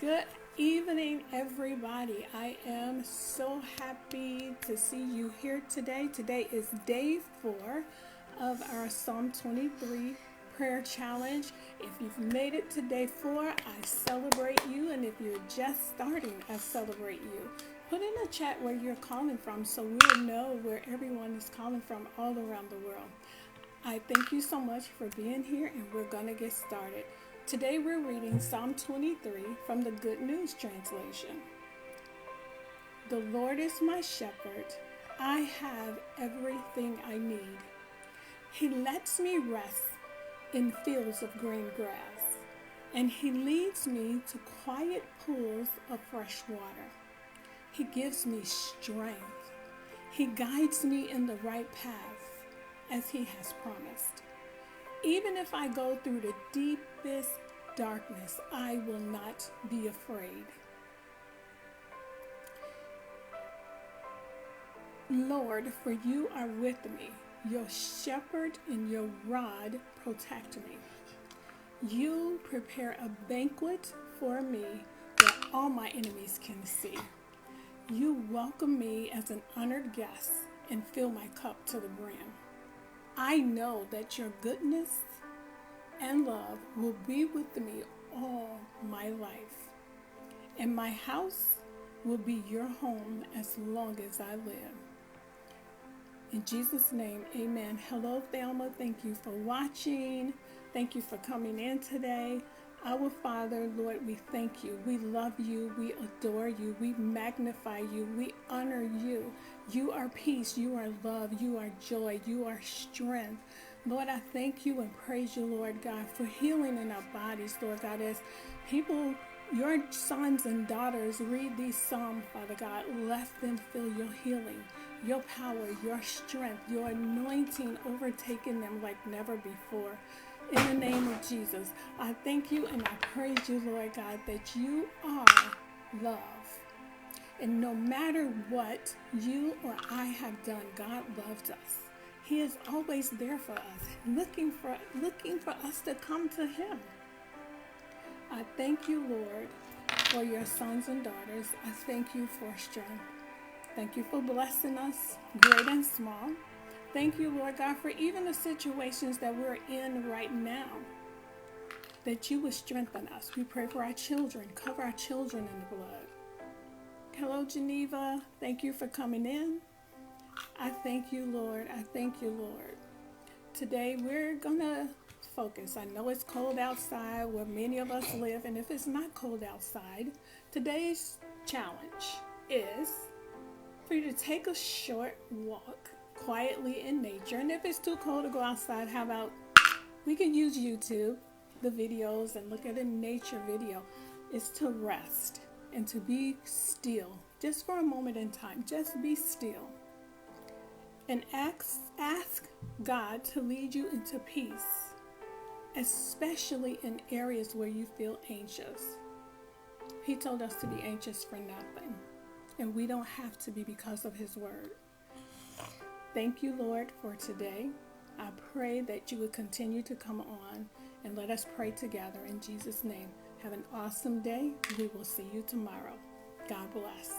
Good evening, everybody. I am so happy to see you here today. Today is day 4 of our Psalm 23 prayer challenge. If you've made it to day 4, I celebrate you. And if you're just starting, I celebrate you. Put in a chat where you're calling from so we'll know where everyone is calling from all around the world. I thank you so much for being here, and we're going to get started. Today we're reading Psalm 23 from the Good News Translation. The Lord is my shepherd. I have everything I need. He lets me rest in fields of green grass, and He leads me to quiet pools of fresh water. He gives me strength. He guides me in the right path, as He has promised. Even if I go through the deepest darkness, I will not be afraid. Lord, for you are with me. Your shepherd and your rod protect me. You prepare a banquet for me that all my enemies can see. You welcome me as an honored guest and fill my cup to the brim. I know that your goodness and love will be with me all my life, and my house will be your home as long as I live. In Jesus' name, amen. Hello, Thelma. Thank you for watching. Thank you for coming in today. Our Father, Lord, we thank you. We love you. We adore you. We magnify you. We honor you. You are peace. You are love. You are joy. You are strength. Lord, I thank you and praise you, Lord God, for healing in our bodies, Lord God, as people, your sons and daughters read these psalms, Father God. Let them feel your healing, your power, your strength, your anointing overtaking them like never before. In the name of Jesus, I thank you and I praise you, Lord God, that you are love. And no matter what you or I have done, God loves us. He is always there for us, looking for us to come to Him. I thank you, Lord, for your sons and daughters. I thank you for strength. Thank you for blessing us, great and small. Thank you, Lord God, for even the situations that we're in right now, that you would strengthen us. We pray for our children. Cover our children in the blood. Hello, Geneva. Thank you for coming in. I thank you, Lord. I thank you, Lord. Today we're going to focus. I know it's cold outside where many of us live, and if it's not cold outside, today's challenge is for you to take a short walk quietly in nature. And if it's too cold to go outside, how about we can use YouTube, the videos, and look at a nature video. It's to rest and to be still, just for a moment in time. Just be still and ask God to lead you into peace, especially in areas where you feel anxious. He told us to be anxious for nothing, and we don't have to be because of His word. Thank you, Lord, for today. I pray that you would continue to come on and let us pray together in Jesus' name. Have an awesome day. We will see you tomorrow. God bless.